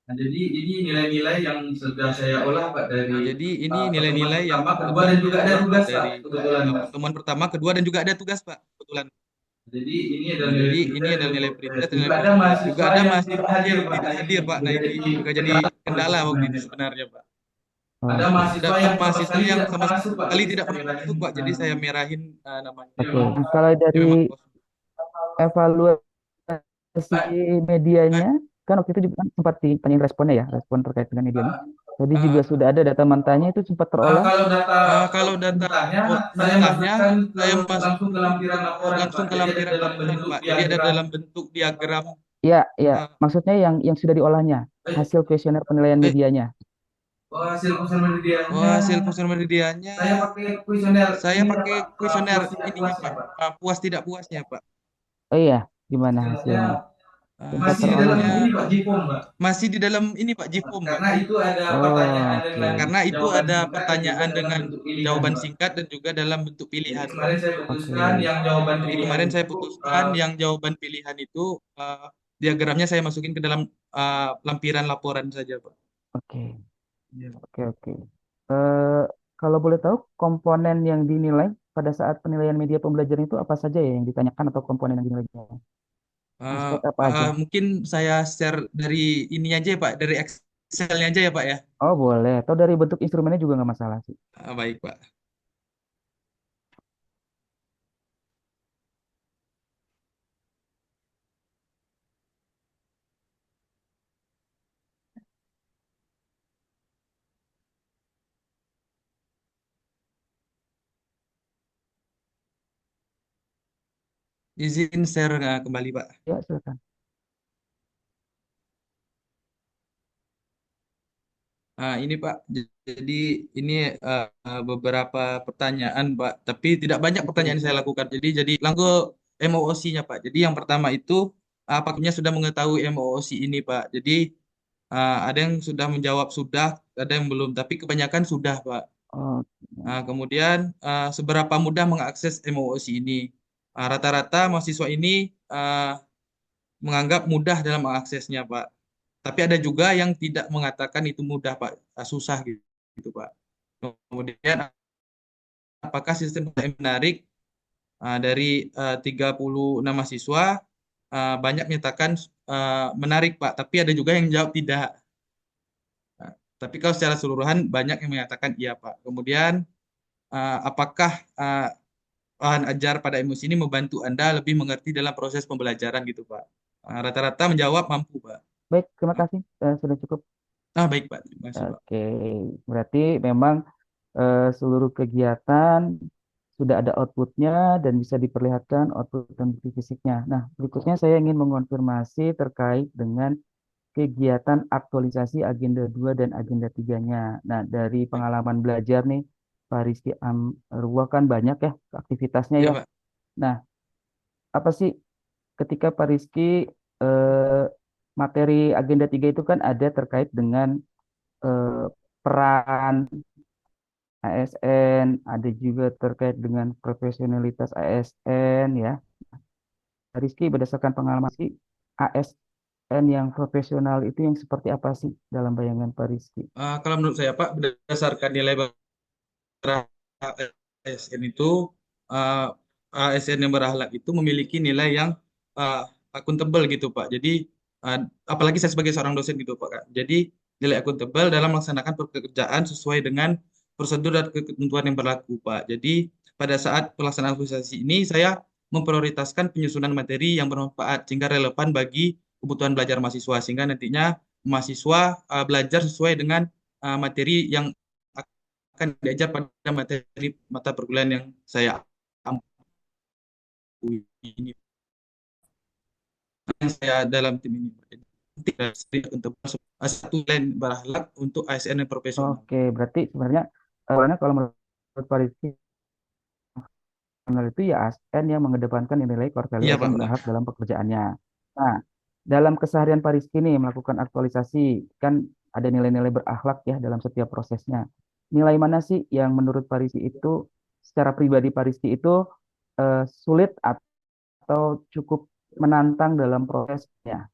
Speaker 5: Nah, jadi ini nilai-nilai yang sudah saya olah Pak dari
Speaker 3: Jadi ini nilai-nilai yang
Speaker 5: pertemuan pertama, kedua dan juga ada tugas Pak,
Speaker 3: dari
Speaker 5: kebetulan Pak.
Speaker 3: pertemuan pertama, kedua dan juga ada tugas, Pak, kebetulan.
Speaker 5: Jadi ini adalah
Speaker 3: Nah,
Speaker 5: nilai
Speaker 3: jadi
Speaker 5: pretest
Speaker 3: ini adalah
Speaker 5: dan
Speaker 3: nilai
Speaker 5: progres.
Speaker 3: pretest dan
Speaker 5: Juga
Speaker 3: nilai
Speaker 5: ada
Speaker 3: progres.
Speaker 5: mahasiswa
Speaker 3: Juga ada
Speaker 5: yang
Speaker 3: mahasiswa
Speaker 5: tidak hadir
Speaker 3: yang
Speaker 5: Pak.
Speaker 3: tidak hadir, Pak. Nah, ini juga jadi kendala waktu itu sebenarnya, Pak.
Speaker 5: Ada
Speaker 4: Oke.
Speaker 5: mahasiswa
Speaker 3: Ada
Speaker 5: yang sama
Speaker 3: mahasiswa
Speaker 5: sekali
Speaker 3: yang
Speaker 5: tidak
Speaker 3: sama
Speaker 5: pernah masuk Pak.
Speaker 3: sekali
Speaker 5: Jadi
Speaker 3: tidak
Speaker 5: saya
Speaker 3: pernah
Speaker 5: merahin,
Speaker 3: masuk, Pak. Jadi saya merahin namanya.
Speaker 4: Oke.
Speaker 5: memang
Speaker 4: Nah, kalau
Speaker 3: Jadi
Speaker 4: dari
Speaker 3: memang kosong.
Speaker 4: evaluasi medianya, kan waktu itu juga kan sempat ditanyain responnya ya, respon terkait dengan medianya. Tadi juga sudah ada data mentahnya itu sempat terolah.
Speaker 5: kalau data mentahnya saya
Speaker 3: mentahnya
Speaker 5: masukkan
Speaker 3: saya masuk
Speaker 5: langsung ke lampiran laporan
Speaker 3: langsung
Speaker 5: Pak.
Speaker 3: ke
Speaker 5: Jadi ada
Speaker 3: lampiran
Speaker 5: dalam
Speaker 3: laporan,
Speaker 5: bentuk
Speaker 3: Pak. Jadi ada
Speaker 5: diagram.
Speaker 3: dalam bentuk diagram.
Speaker 4: Ya, ya.
Speaker 3: eh,
Speaker 4: Maksudnya yang sudah diolahnya, hasil kuesioner penilaian
Speaker 3: eh,
Speaker 4: medianya.
Speaker 5: Hasil kuesioner medianya.
Speaker 3: hasil kuesioner medianya
Speaker 5: Saya pakai kuesioner.
Speaker 3: saya
Speaker 5: ini,
Speaker 3: pakai
Speaker 5: Pak.
Speaker 3: kuesioner
Speaker 5: Puas tidak
Speaker 3: ininya,
Speaker 5: puasnya,
Speaker 3: Pak.
Speaker 5: Pak.
Speaker 3: Puas tidak puasnya, Pak.
Speaker 4: Oh iya, gimana
Speaker 5: Hasilnya
Speaker 4: hasilnya? Sempat
Speaker 5: masih di dalam
Speaker 3: hasilnya
Speaker 5: ini Pak Jipom Pak.
Speaker 3: masih di dalam ini, Pak, Jipom, Pak.
Speaker 5: Karena itu ada
Speaker 4: Oh,
Speaker 5: pertanyaan
Speaker 4: oke.
Speaker 5: dengan
Speaker 3: Karena itu
Speaker 5: jawaban
Speaker 3: ada
Speaker 5: singkat dan juga
Speaker 3: pertanyaan
Speaker 5: dalam
Speaker 3: dengan
Speaker 5: bentuk pilihan,
Speaker 3: jawaban
Speaker 5: Pak.
Speaker 3: singkat dan juga dalam bentuk
Speaker 5: Jadi
Speaker 3: pilihan, Pak.
Speaker 5: kemarin saya putuskan
Speaker 4: Oke.
Speaker 5: yang jawaban
Speaker 3: Jadi
Speaker 5: pilihan
Speaker 3: kemarin saya
Speaker 5: itu
Speaker 3: putuskan yang jawaban pilihan itu diagramnya saya masukin ke dalam lampiran laporan saja, Pak.
Speaker 4: Oke. Oke, oke. Eh, kalau boleh tahu komponen yang dinilai pada saat penilaian media pembelajaran itu apa saja ya yang ditanyakan atau komponen yang dinilai? Aspek apa aja?
Speaker 3: Mungkin saya share dari ini aja ya, Pak, dari Excel-nya aja ya, Pak, ya.
Speaker 4: Oh, boleh. Atau dari bentuk instrumennya juga nggak masalah sih.
Speaker 3: Baik, Pak. Izin share kembali, Pak.
Speaker 4: Ya, silakan.
Speaker 3: Ini Pak, jadi ini beberapa pertanyaan Pak, tapi tidak banyak pertanyaan yang saya lakukan. Jadi langsung MOOC-nya Pak. Jadi yang pertama itu apakah sudah mengetahui MOOC ini Pak. Jadi ada yang sudah menjawab sudah, ada yang belum, tapi kebanyakan sudah Pak.
Speaker 4: Oh,
Speaker 3: Kemudian seberapa mudah mengakses MOOC ini? Rata-rata mahasiswa ini menganggap mudah dalam mengaksesnya Pak. Tapi ada juga yang tidak mengatakan itu mudah, Pak, susah gitu, Pak. Kemudian apakah sistem yang menarik Dari 36 mahasiswa, banyak menyatakan menarik Pak, tapi ada juga yang jawab tidak. Nah, tapi kalau secara keseluruhan banyak yang menyatakan iya Pak. Kemudian apakah bahan ajar pada emosi ini membantu Anda lebih mengerti dalam proses pembelajaran gitu Pak? Rata-rata menjawab mampu Pak.
Speaker 4: Baik, terima kasih. Sudah cukup.
Speaker 3: Baik Pak, terima kasih Pak.
Speaker 4: Oke, berarti memang seluruh kegiatan sudah ada outputnya dan bisa diperlihatkan output dan bukti fisiknya. Nah, berikutnya saya ingin mengonfirmasi terkait dengan kegiatan aktualisasi agenda 2 dan agenda 3-nya. Nah, dari pengalaman belajar nih, Pak Rizky Amrua kan banyak ya aktivitasnya
Speaker 3: Iya
Speaker 4: ya.
Speaker 3: Pak.
Speaker 4: Nah, apa sih ketika Pak Rizky eh, materi agenda 3 itu kan ada terkait dengan peran ASN, ada juga terkait dengan profesionalitas ASN ya. Rizky berdasarkan pengalaman sih ASN yang profesional itu yang seperti apa sih dalam bayangan Pak Rizky?
Speaker 3: Kalau menurut saya Pak, berdasarkan nilai ASN itu, uh, ASN yang berakhlak itu memiliki nilai yang akuntabel gitu Pak. Jadi apalagi saya sebagai seorang dosen gitu Pak Kak. Jadi nilai akuntabel dalam melaksanakan pekerjaan sesuai dengan prosedur dan ketentuan yang berlaku Pak. Jadi pada saat pelaksanaan aktualisasi ini saya memprioritaskan penyusunan materi yang bermanfaat sehingga relevan bagi kebutuhan belajar mahasiswa sehingga nantinya mahasiswa belajar sesuai dengan materi yang akan diajar pada materi mata perkuliahan yang saya ampu ini, yang saya dalam tim ini. Untuk satu lain berakhlak untuk ASN yang profesional.
Speaker 4: Oke, berarti sebenarnya karena kalau menurut Pak Rizky itu ya ASN yang mengedepankan nilai core value
Speaker 3: Iya Pak,
Speaker 4: ASN
Speaker 3: benar.
Speaker 4: berakhlak dalam pekerjaannya. Nah, dalam keseharian Pak Rizky nih melakukan aktualisasi, kan ada nilai-nilai berakhlak ya dalam setiap prosesnya. Nilai mana sih yang menurut Pak Rizky itu secara pribadi Pak Rizky itu sulit atau cukup menantang dalam prosesnya?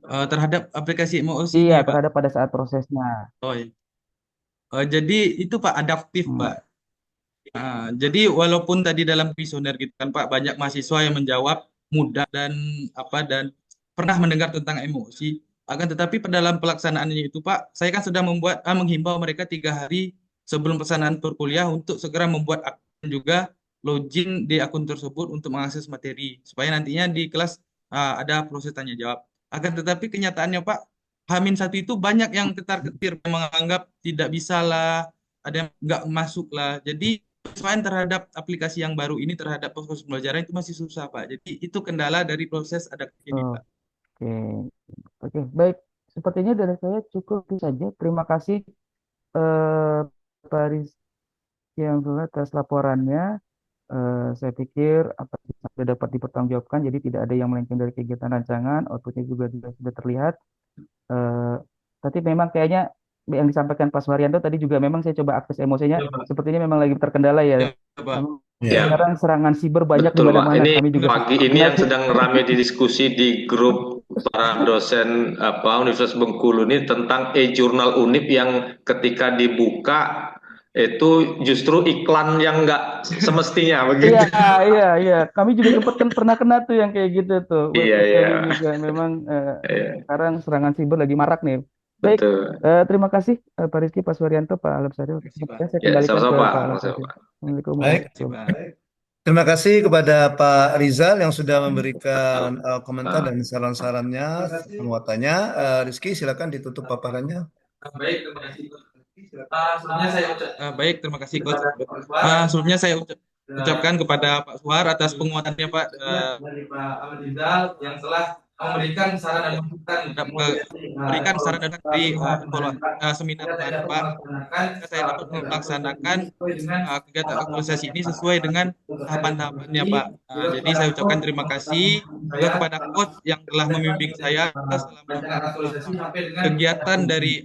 Speaker 3: Terhadap aplikasi emosi
Speaker 4: Iya,
Speaker 3: ini Pak.
Speaker 4: terhadap pada saat prosesnya.
Speaker 3: Oh iya. Jadi itu Pak adaptif
Speaker 4: Hmm.
Speaker 3: Pak. Jadi walaupun tadi dalam kuesioner gitu kan Pak banyak mahasiswa yang menjawab mudah dan dan pernah mendengar tentang emosi, akan tetapi pada dalam pelaksanaannya itu Pak, saya kan sudah menghimbau mereka 3 hari sebelum pelaksanaan perkuliah untuk segera membuat akun juga login di akun tersebut untuk mengakses materi supaya nantinya di kelas ada proses tanya jawab. Akan tetapi kenyataannya Pak, H-1 itu banyak yang ketar-ketir menganggap tidak bisa lah, ada yang nggak masuk lah. Jadi penyesuaian terhadap aplikasi yang baru ini terhadap proses pembelajaran itu masih susah, Pak. Jadi itu kendala dari proses adaptif ini, Pak.
Speaker 4: Oke, oke, baik. Sepertinya dari saya cukup itu saja. Terima kasih Pak Rizky atas laporannya. Saya pikir apa yang sudah dapat dipertanggungjawabkan, jadi tidak ada yang melenceng dari kegiatan rancangan. Outputnya juga sudah terlihat. Eh, tapi memang kayaknya yang disampaikan Pak Suharyanto tadi juga memang saya coba akses emosinya,
Speaker 3: Ya, Pak.
Speaker 4: sepertinya memang lagi terkendala ya.
Speaker 3: Ya, Pak.
Speaker 4: Memang
Speaker 2: Ya,
Speaker 4: sekarang serangan siber banyak di
Speaker 2: betul Pak.
Speaker 4: mana-mana.
Speaker 2: Ini
Speaker 4: Kami juga
Speaker 2: pagi ini yang
Speaker 4: lihat.
Speaker 2: sedang ramai didiskusi di grup para dosen Universitas Bengkulu ini tentang e-jurnal Unip yang ketika dibuka itu justru iklan yang nggak semestinya begitu.
Speaker 4: Iya, iya, iya. Kami juga sempat pernah kena tuh yang kayak gitu tuh.
Speaker 2: Iya,
Speaker 4: Betul
Speaker 2: iya,
Speaker 4: juga. Memang
Speaker 2: iya,
Speaker 4: sekarang serangan siber lagi marak nih. Baik,
Speaker 2: betul.
Speaker 4: terima kasih Pak Rizky, Pak Suharyanto, Pak Alam Sari.
Speaker 3: Terima kasih, Pak.
Speaker 4: Saya
Speaker 2: Ya,
Speaker 4: kembalikan
Speaker 2: sama-sama
Speaker 4: ke
Speaker 2: Pak.
Speaker 4: Pak Alam
Speaker 2: Sama-sama
Speaker 4: Sari.
Speaker 2: Pak.
Speaker 4: Assalamualaikum
Speaker 1: Baik.
Speaker 3: Terima
Speaker 4: warahmatullahi
Speaker 3: kasih, Pak.
Speaker 1: Terima kasih kepada Pak Rizal yang sudah memberikan komentar
Speaker 2: Ah.
Speaker 1: dan saran-sarannya, penguatannya. Rizky, silakan ditutup paparannya.
Speaker 5: Baik, terima kasih. Sebelumnya saya
Speaker 3: Baik, terima kasih, Coach. Sebelumnya saya ucapkan kepada Pak Suhar atas penguatannya, Pak.
Speaker 5: dari Pak Ahmad Rizal yang telah memberikan saran dan
Speaker 3: memberikan saran dan di seminar kemarin, Pak. Saya dapat melaksanakan kegiatan aktualisasi ini sesuai dengan tahapan-tahapannya, Pak. Jadi saya ucapkan terima kasih juga kepada coach yang telah membimbing saya selama kegiatan dari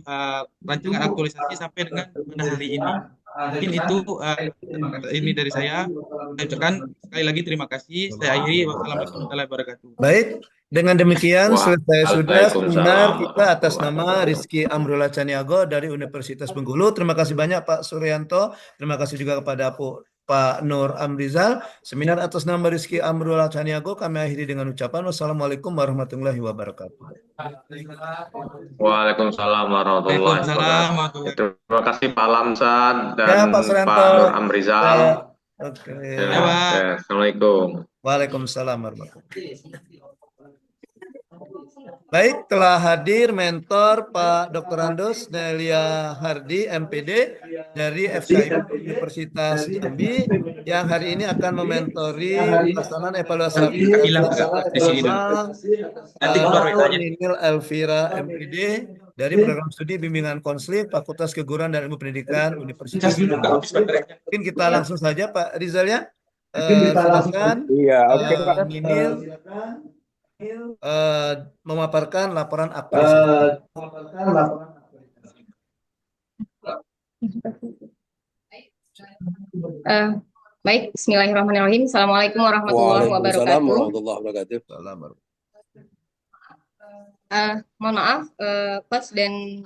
Speaker 3: rancangan aktualisasi sampai dengan pada hari ini. Mungkin itu ini dari saya. Saya ucapkan sekali lagi terima kasih. Saya akhiri. Wassalamualaikum warahmatullahi wabarakatuh.
Speaker 1: Baik, dengan demikian selesai sudah seminar
Speaker 2: Waalaikumsalam
Speaker 1: kita atas nama Rizky Amrullah Caniago dari Universitas Bengkulu. Terima kasih banyak Pak Suryanto. Terima kasih juga kepada Pak Nur Amrizal. Seminar atas nama Rizky Amrullah Caniago kami akhiri dengan ucapan wassalamualaikum warahmatullahi wabarakatuh.
Speaker 2: Waalaikumsalam warahmatullahi
Speaker 3: Waalaikumsalam
Speaker 2: wabarakatuh.
Speaker 3: warahmatullahi
Speaker 2: Terima kasih Pak Lamsan
Speaker 1: Ya
Speaker 2: dan
Speaker 1: Pak Suryanto.
Speaker 2: Pak Nur
Speaker 1: Ya,
Speaker 2: Amrizal.
Speaker 1: oke.
Speaker 2: Ya,
Speaker 3: wabarakatuh. Pak.
Speaker 2: Assalamualaikum.
Speaker 1: Waalaikumsalam warahmatullahi wabarakatuh. Baik, telah hadir mentor Pak Dr. Andos Nelia Hardi, MPD dari FKIP Universitas Jambi yang hari ini akan mementori pelaksanaan evaluasi
Speaker 3: Hilang
Speaker 1: aplikasi
Speaker 3: nggak di sini dulu.
Speaker 1: bersama
Speaker 3: Nanti keluar WK-nya.
Speaker 1: Ninil Elvira, MPD dari Program Studi Bimbingan Konseling Fakultas Keguruan dan Ilmu Pendidikan Universitas
Speaker 3: Cas dulu, nggak
Speaker 1: Jambi.
Speaker 3: habis baterainya.
Speaker 1: Mungkin kita langsung saja Pak Rizal ya. Silakan
Speaker 6: Iya, oke Pak.
Speaker 1: Ninil memaparkan laporan aktualisasi.
Speaker 7: Baik, Bismillahirrahmanirrahim. Assalamualaikum warahmatullahi
Speaker 6: Waalaikumsalam
Speaker 7: wabarakatuh.
Speaker 6: warahmatullahi wabarakatuh.
Speaker 7: Mohon maaf, Coach dan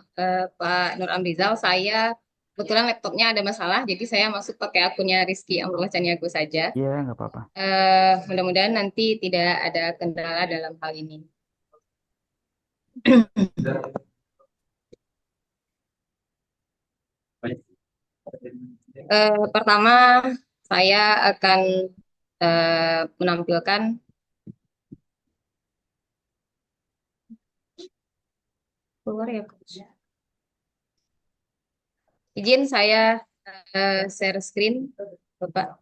Speaker 7: Pak Nur Amrizal, saya kebetulan laptopnya ada masalah, jadi saya masuk pakai akunnya Rizky Amrullah Caniago saja.
Speaker 4: Iya, nggak apa-apa.
Speaker 7: Mudah-mudahan nanti tidak ada kendala dalam hal ini. Pertama, saya akan menampilkan keluar ya, Coach. Izin saya share screen, Bapak.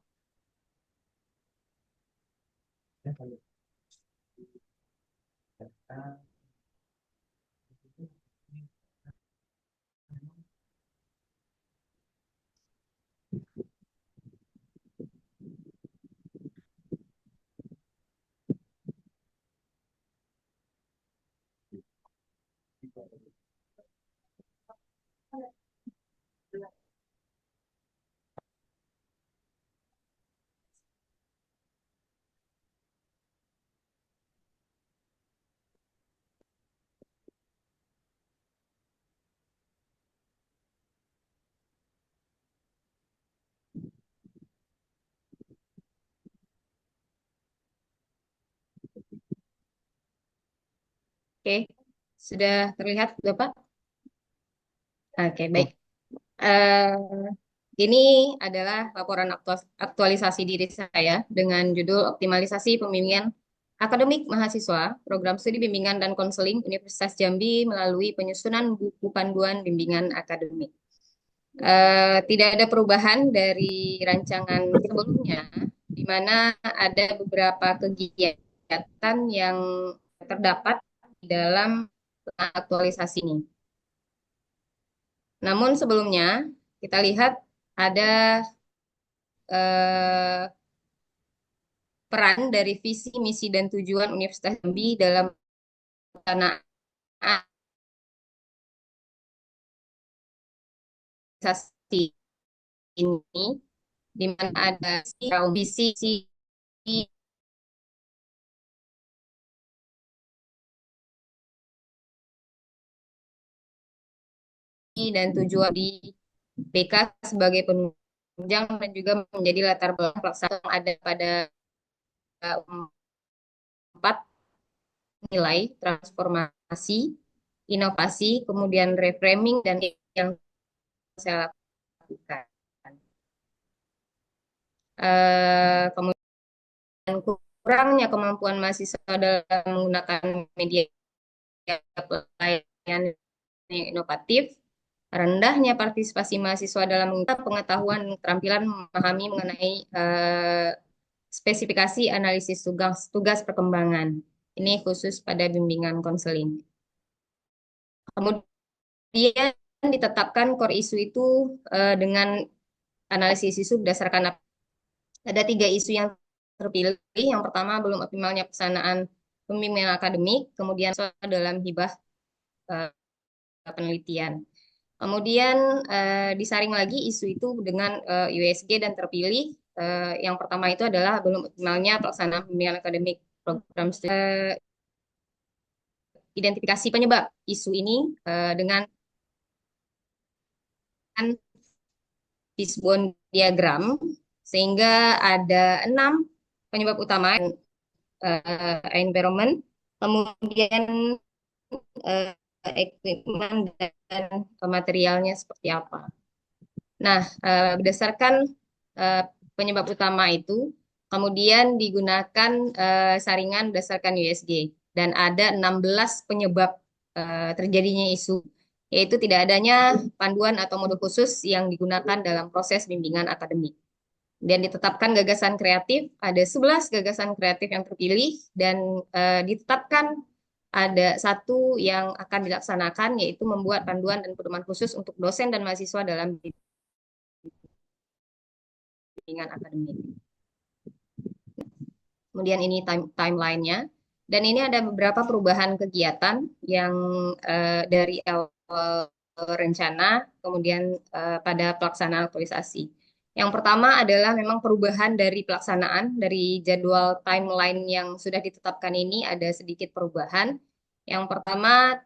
Speaker 7: Oke, sudah terlihat, Bapak? Oke, baik. Ini adalah laporan aktualisasi diri saya dengan judul Optimalisasi Pembimbingan Akademik Mahasiswa Program Studi Bimbingan dan Konseling Universitas Jambi melalui penyusunan buku panduan bimbingan akademik. Tidak ada perubahan dari rancangan sebelumnya, di mana ada beberapa kegiatan yang terdapat di dalam aktualisasi ini. Namun sebelumnya kita lihat ada peran dari visi, misi, dan tujuan Universitas Jambi dalam pelaksanaan ini, di mana ada visi dan tujuan di BK sebagai penunjang dan juga menjadi latar belakang pelaksanaan ada pada 4 nilai transformasi, inovasi, kemudian reframing, dan yang saya lakukan. Kemudian kurangnya kemampuan mahasiswa dalam menggunakan media pelayanan yang inovatif, rendahnya partisipasi mahasiswa dalam mengungkap pengetahuan dan keterampilan memahami mengenai spesifikasi analisis tugas perkembangan. Ini khusus pada bimbingan konseling. Kemudian ditetapkan core isu itu dengan analisis isu berdasarkan ada 3 isu yang terpilih. Yang pertama, belum optimalnya pelaksanaan pembimbingan akademik, kemudian dalam hibah penelitian. Kemudian disaring lagi isu itu dengan USG dan terpilih. Yang pertama itu adalah belum optimalnya pelaksanaan pembimbingan akademik program studi. Identifikasi penyebab isu ini dengan fishbone diagram Sehingga ada 6 penyebab utama, environment, kemudian equipment dan materialnya seperti apa. Nah, berdasarkan penyebab utama itu, kemudian digunakan saringan berdasarkan USG dan ada 16 penyebab terjadinya isu, yaitu tidak adanya panduan atau modul khusus yang digunakan dalam proses bimbingan akademik. Dan ditetapkan gagasan kreatif, ada 11 gagasan kreatif yang terpilih dan ditetapkan ada 1 yang akan dilaksanakan, yaitu membuat panduan dan pedoman khusus untuk dosen dan mahasiswa dalam bimbingan akademik. Kemudian ini timeline-nya. Dan ini ada beberapa perubahan kegiatan yang dari awal rencana, kemudian pada pelaksanaan aktualisasi. Yang pertama adalah memang perubahan dari pelaksanaan, dari jadwal timeline yang sudah ditetapkan ini ada sedikit perubahan. Yang pertama,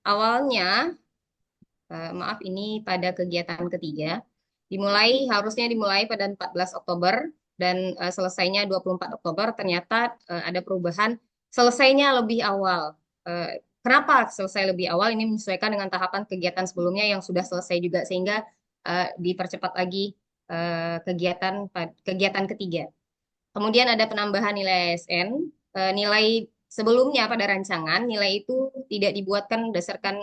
Speaker 7: awalnya, maaf ini pada kegiatan ketiga, harusnya dimulai pada 14 Oktober dan selesainya 24 Oktober, ternyata ada perubahan selesainya lebih awal. Kenapa selesai lebih awal? Ini menyesuaikan dengan tahapan kegiatan sebelumnya yang sudah selesai juga, sehingga dipercepat lagi kegiatan ketiga. Kemudian ada penambahan nilai ASN. Nilai sebelumnya pada rancangan, nilai itu tidak dibuatkan berdasarkan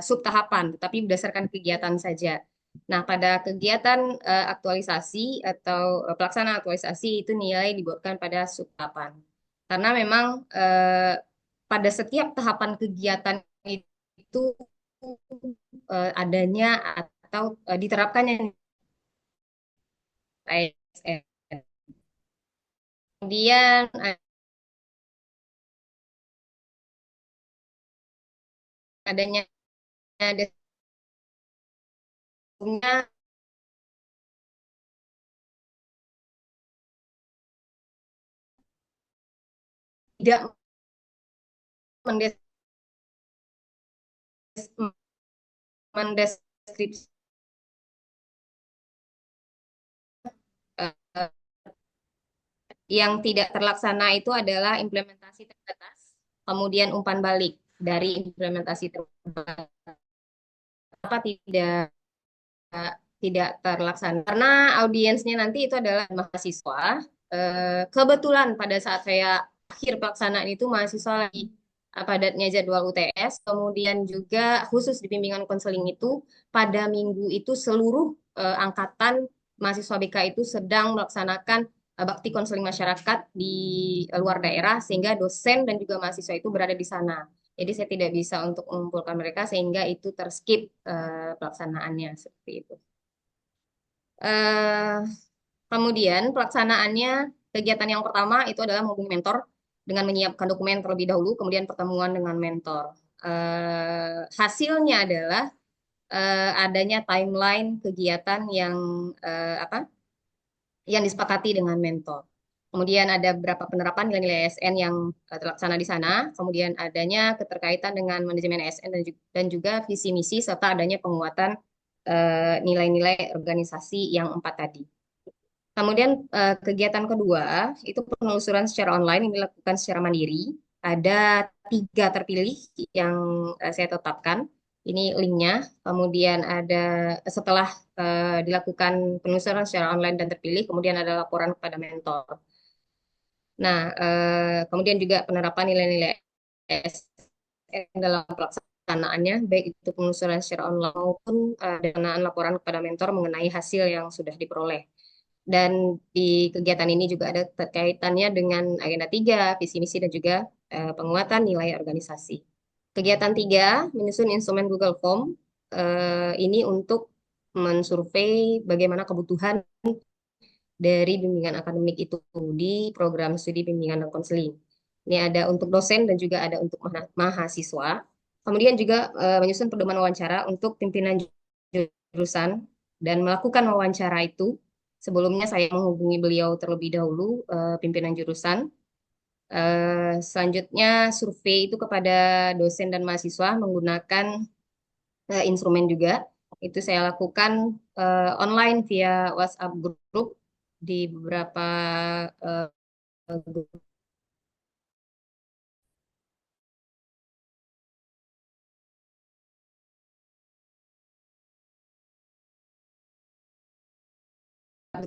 Speaker 7: subtahapan, tetapi berdasarkan kegiatan saja. Nah, pada kegiatan aktualisasi atau pelaksanaan aktualisasi itu nilai dibuatkan pada subtahapan. Karena memang pada setiap tahapan kegiatan itu adanya atau diterapkannya ASN. Kemudian adanya tidak mendeskripsi yang tidak terlaksana itu adalah implementasi terbatas, kemudian umpan balik dari implementasi terbatas. Apa tidak terlaksana? Karena audiensnya nanti itu adalah mahasiswa. Kebetulan pada saat saya akhir pelaksanaan itu mahasiswa lagi padatnya jadwal UTS, kemudian juga khusus di bimbingan konseling itu pada minggu itu seluruh angkatan mahasiswa BK itu sedang melaksanakan bakti konseling masyarakat di luar daerah, sehingga dosen dan juga mahasiswa itu berada di sana. Jadi saya tidak bisa untuk mengumpulkan mereka sehingga itu terskip pelaksanaannya seperti itu. Kemudian pelaksanaannya, kegiatan yang pertama itu adalah menghubungi mentor dengan menyiapkan dokumen terlebih dahulu, kemudian pertemuan dengan mentor. Hasilnya adalah adanya timeline kegiatan yang yang disepakati dengan mentor. Kemudian ada beberapa penerapan nilai-nilai ASN yang terlaksana di sana. Kemudian adanya keterkaitan dengan manajemen ASN dan juga visi misi serta adanya penguatan nilai-nilai organisasi yang 4 tadi. Kemudian kegiatan kedua itu penelusuran secara online yang dilakukan secara mandiri. Ada 3 terpilih yang saya tetapkan. Ini linknya. Kemudian ada setelah dilakukan penelusuran secara online dan terpilih, kemudian ada laporan kepada mentor. Nah, kemudian juga penerapan nilai-nilai ASN dalam pelaksanaannya, baik itu penelusuran secara online maupun dengan laporan kepada mentor mengenai hasil yang sudah diperoleh. Dan di kegiatan ini juga ada terkaitannya dengan agenda 3, visi misi dan juga penguatan nilai organisasi. Kegiatan 3, menyusun instrumen Google Form. Ini untuk mensurvei bagaimana kebutuhan dari bimbingan akademik itu di program studi bimbingan dan konseling. Ini ada untuk dosen dan juga ada untuk mahasiswa. Kemudian juga menyusun pedoman wawancara untuk pimpinan jurusan dan melakukan wawancara itu. Sebelumnya saya menghubungi beliau terlebih dahulu, pimpinan jurusan. Selanjutnya survei itu kepada dosen dan mahasiswa menggunakan instrumen juga, Itu saya lakukan online via WhatsApp group di beberapa eh, grup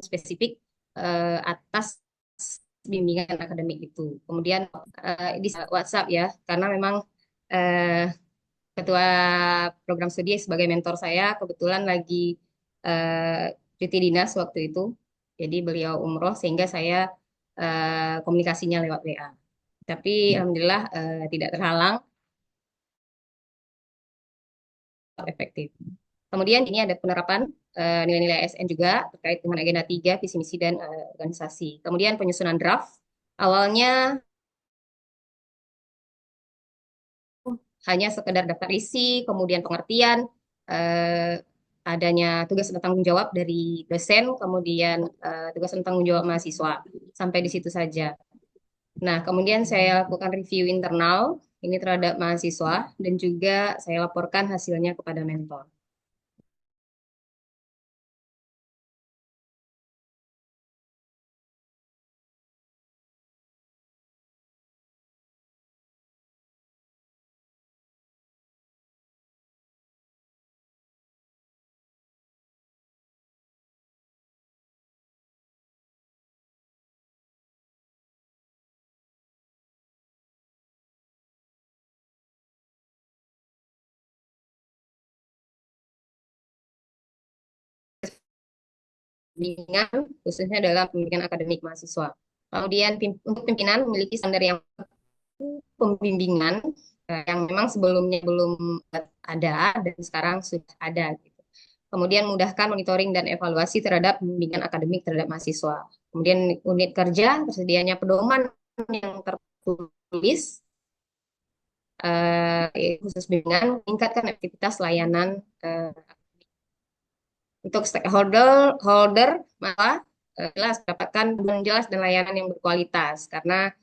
Speaker 7: spesifik atas bimbingan akademik itu. Kemudian di WhatsApp ya, karena memang eh, ketua program studi sebagai mentor saya kebetulan lagi cuti dinas waktu itu. Jadi beliau umroh sehingga saya komunikasinya lewat WA. Tapi alhamdulillah tidak terhalang, efektif. Kemudian ini ada penerapan nilai-nilai ASN juga terkait dengan agenda 3, visi misi dan organisasi. Kemudian penyusunan draft. Awalnya hanya sekedar daftar isi, kemudian pengertian, eh, adanya tugas dan tanggung jawab dari dosen, kemudian tugas dan tanggung jawab mahasiswa. Sampai di situ saja. Nah, kemudian saya lakukan review internal ini terhadap mahasiswa dan juga saya laporkan hasilnya kepada mentor. Bimbingan khususnya dalam pembimbingan akademik mahasiswa. Kemudian untuk pimpinan memiliki standar yang pembimbingan yang memang sebelumnya belum ada dan sekarang sudah ada gitu. Kemudian mudahkan monitoring dan evaluasi terhadap bimbingan akademik terhadap mahasiswa. Kemudian unit kerja, tersedianya pedoman yang tertulis khusus bimbingan, meningkatkan aktivitas layanan untuk stakeholder, maka jelas mendapatkan jelas dan layanan yang berkualitas karena